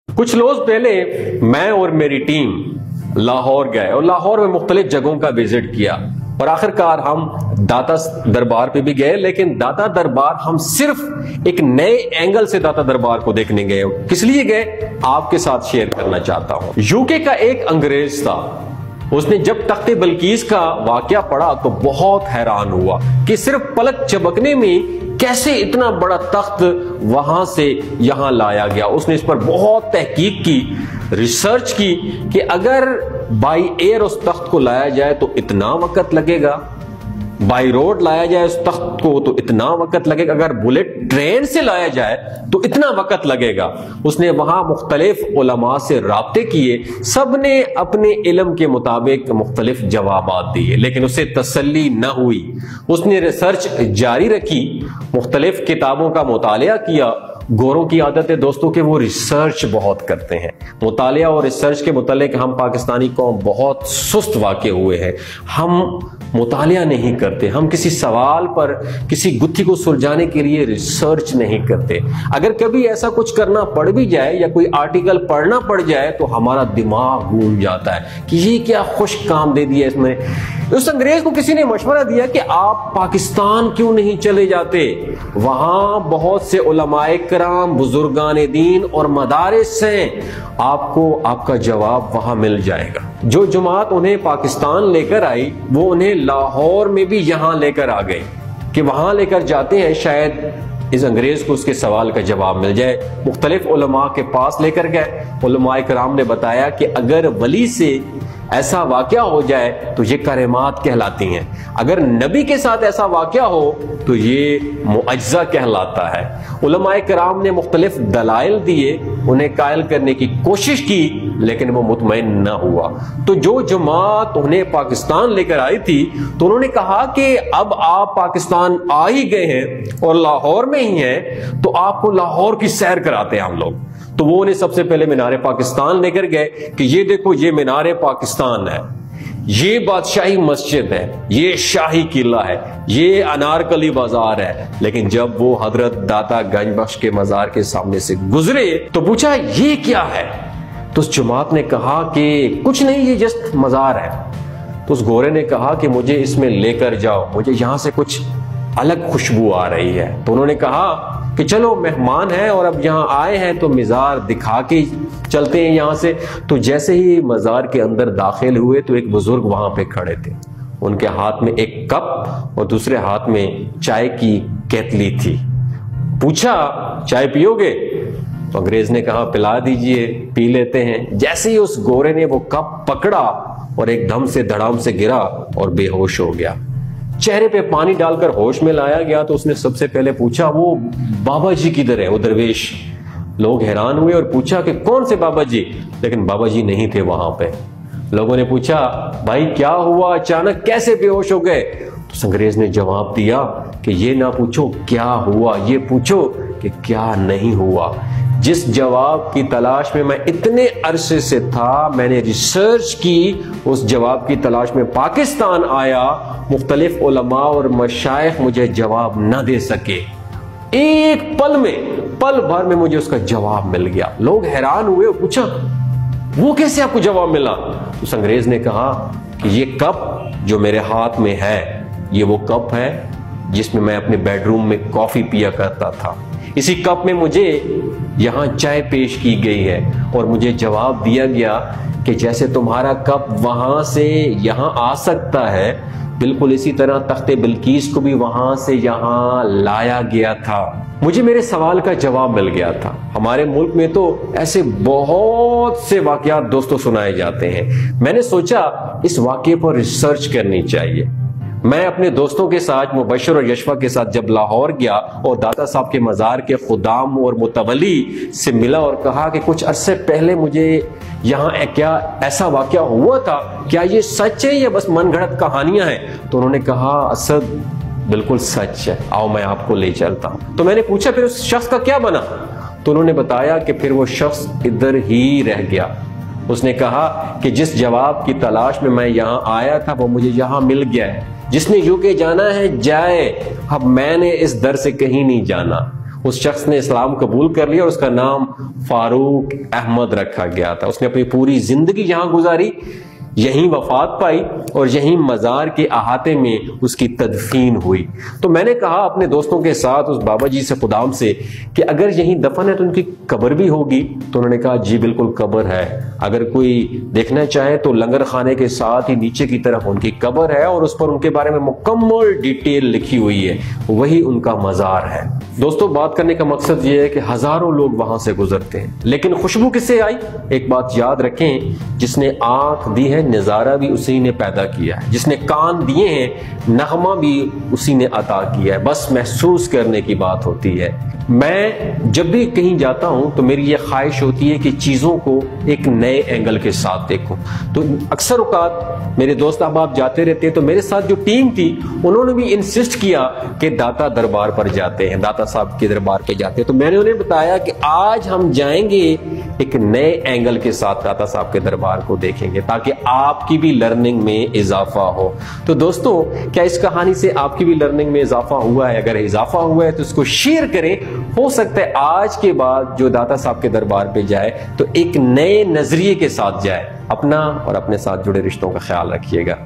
कुछ रोज पहले मैं और मेरी टीम लाहौर गए और लाहौर में मुख्तलिफ जगहों का विजिट किया और आखिरकार हम दाता दरबार पे भी गए। लेकिन दाता दरबार हम सिर्फ एक नए एंगल से दाता दरबार को देखने गए। किस लिए गए आपके साथ शेयर करना चाहता हूं। यूके का एक अंग्रेज था, उसने जब तख्ते बल्कीस का वाकया पढ़ा तो बहुत हैरान हुआ कि सिर्फ पलक झपकने में कैसे इतना बड़ा तख्त वहां से यहां लाया गया। उसने इस पर बहुत तहकीक की, रिसर्च की कि अगर बाई एयर उस तख्त को लाया जाए तो इतना वक्त लगेगा, बाई रोड लाया जाए उस तख्त को तो इतना वक्त लगेगा, अगर बुलेट ट्रेन से लाया जाए तो इतना वक्त लगेगा। उसने वहां मुख्तलिफ उलमा से राब्ते किए, सबने अपने इल्म के मुताबिक मुख्तलिफ जवाबात दिए, लेकिन उसे तसल्ली न हुई। उसने रिसर्च जारी रखी, मुख्तलिफ किताबों का मुतालिया किया। गोरों की आदत है दोस्तों कि वो रिसर्च बहुत करते हैं। मुतालिया और रिसर्च के मुतालिक हम पाकिस्तानी कौम बहुत सुस्त वाक़े हुए हैं। हम मुतालिया नहीं करते, हम किसी सवाल पर किसी गुत्थी को सुलझाने के लिए रिसर्च नहीं करते। अगर कभी ऐसा कुछ करना पड़ भी जाए या कोई आर्टिकल पढ़ना पड़ जाए तो हमारा दिमाग घूम जाता है कि ये क्या खुश काम दे दिया इसमें। उस अंग्रेज को किसी ने मशवरा दिया कि आप पाकिस्तान क्यों नहीं चले जाते, वहां बहुत से उलमाए कराम, बुजुर्गान दीन और मदारिस हैं, आपको आपका जवाब वहां मिल जाएगा। जो जमात उन्हें पाकिस्तान लेकर आई वो उन्हें लाहौर में भी यहां लेकर आ गए कि वहां लेकर जाते हैं शायद इस अंग्रेज को उसके सवाल का जवाब मिल जाए। मुख्तलिफ उलमा के पास लेकर गए, उलमाए कराम ने बताया कि अगर वली से ऐसा वाकया हो जाए तो ये करामात कहलाती हैं, अगर नबी के साथ ऐसा वाकया हो तो ये मुअज्जा कहलाता है। उलमाए कराम ने मुख्तलिफ दलाइल दिए, उन्हें कायल करने की कोशिश की, लेकिन वो मुतमईन न हुआ। तो जो जमात उन्हें पाकिस्तान लेकर आई थी तो उन्होंने कहा कि अब आप पाकिस्तान आ ही गए हैं और लाहौर में ही हैं तो आपको लाहौर की सैर कराते हैं हम लोग। तो वो उन्हें सबसे पहले मीनारे पाकिस्तान लेकर गए कि ये देखो ये मीनारे पाकिस्तान है, ये बादशाही मस्जिद है, ये शाही किला है, ये अनारकली बाजार है। लेकिन जब वो हजरत दाता गंज बख्श के मजार के सामने से गुजरे तो पूछा ये क्या है। तो उस जमात ने कहा कि कुछ नहीं, ये जस्ट मजार है। तो उस गोरे ने कहा कि मुझे इसमें लेकर जाओ, मुझे यहां से कुछ अलग खुशबू आ रही है। तो उन्होंने कहा कि चलो मेहमान हैं और अब यहाँ आए हैं तो मज़ार दिखा के चलते हैं यहाँ से। तो जैसे ही मज़ार के अंदर दाखिल हुए तो एक बुजुर्ग वहां पे खड़े थे, उनके हाथ में एक कप और दूसरे हाथ में चाय की केतली थी। पूछा चाय पियोगे? तो अंग्रेज ने कहा पिला दीजिए, पी लेते हैं। जैसे ही उस गोरे ने वो कप पकड़ा और एकदम से धड़ाम से गिरा और बेहोश हो गया। चेहरे पे पानी डालकर होश में लाया गया तो उसने सबसे पहले पूछा वो बाबा जी किधर है, वो दरवेश। लोग हैरान हुए और पूछा कि कौन से बाबा जी, लेकिन बाबा जी नहीं थे वहां पे। लोगों ने पूछा भाई क्या हुआ, अचानक कैसे बेहोश हो गए? तो अंग्रेज ने जवाब दिया कि ये ना पूछो क्या हुआ, ये पूछो कि क्या नहीं हुआ। जिस जवाब की तलाश में मैं इतने अरसे से था, मैंने रिसर्च की, उस जवाब की तलाश में पाकिस्तान आया, मुख्तलिफ उलमा और मशाइख मुझे जवाब न दे सके। एक पल भर में मुझे उसका जवाब मिल गया। लोग हैरान हुए और पूछा वो कैसे आपको जवाब मिला? उस अंग्रेज ने कहा कि ये कप जो मेरे हाथ में है ये वो कप है जिसमें मैं अपने बेडरूम में कॉफी पिया करता था। इसी कप में मुझे यहां चाय पेश की गई है और मुझे जवाब दिया गया कि जैसे तुम्हारा कप वहां से यहां आ सकता है, बिल्कुल इसी तरह तख्ते बिल्कीस को भी वहां से यहां लाया गया था। मुझे मेरे सवाल का जवाब मिल गया था। हमारे मुल्क में तो ऐसे बहुत से वाकयात दोस्तों सुनाए जाते हैं। मैंने सोचा इस वाकये पर रिसर्च करनी चाहिए। मैं अपने दोस्तों के साथ मुबशर और यशफा के साथ जब लाहौर गया और दाता साहब के मज़ार के खुदाम और मुतवली से मिला और कहा कि कुछ अरसे पहले मुझे यहाँ क्या ऐसा वाकया हुआ था, क्या ये सच है या बस मनगढ़ंत कहानियां हैं? तो उन्होंने कहा असद बिल्कुल सच है, आओ मैं आपको ले चलता हूं। तो मैंने पूछा फिर उस शख्स का क्या बना? तो उन्होंने बताया कि फिर वो शख्स इधर ही रह गया। उसने कहा कि जिस जवाब की तलाश में मैं यहाँ आया था वो मुझे यहाँ मिल गया है। जिसने यूके जाना है जाए, अब मैंने इस दर से कहीं नहीं जाना। उस शख्स ने इस्लाम कबूल कर लिया और उसका नाम फारूक अहमद रखा गया था। उसने अपनी पूरी जिंदगी यहां गुजारी, यहीं वफात पाई और यहीं मजार के अहाते में उसकी तदफीन हुई। तो मैंने कहा अपने दोस्तों के साथ उस बाबा जी से, खुदाम से, कि अगर यहीं दफन है तो उनकी कब्र भी होगी? तो उन्होंने कहा जी बिल्कुल कब्र है, अगर कोई देखना चाहे तो लंगर खाने के साथ ही नीचे की तरफ उनकी कब्र है और उस पर उनके बारे में मुकम्मल डिटेल लिखी हुई है, वही उनका मजार है। दोस्तों, बात करने का मकसद यह है कि हजारों लोग वहां से गुजरते हैं, लेकिन खुशबू किससे आई? एक बात याद रखें, जिसने आंख दी है नजारा भी उसी ने पैदा किया है, जिसने कान दिए हैं नगमा भी उसी ने अता किया है। बस महसूस करने की बात होती है। मैं जब भी कहीं जाता हूं तो मेरी ये ख्वाहिश होती है कि चीजों को एक नए एंगल के साथ देखूं। तो अक्सर औकात मेरे दोस्त अहबाब जाते रहते हैं, तो मेरे साथ जो टीम थी उन्होंने भी इंसिस्ट किया कि दाता दरबार पर जाते हैं, दाता साहब के दरबार पे जाते हैं। तो मैंने उन्हें बताया कि आज हम जाएंगे, एक नए एंगल के साथ दाता साहब के दरबार को देखेंगे ताकि आपकी भी लर्निंग में इजाफा हो। तो दोस्तों, क्या इस कहानी से आपकी भी लर्निंग में इजाफा हुआ है? अगर इजाफा हुआ है तो इसको शेयर करें। हो सकता है आज के बाद जो दाता साहब के दरबार पे जाए तो एक नए नजरिए के साथ जाए। अपना और अपने साथ जुड़े रिश्तों का ख्याल रखिएगा।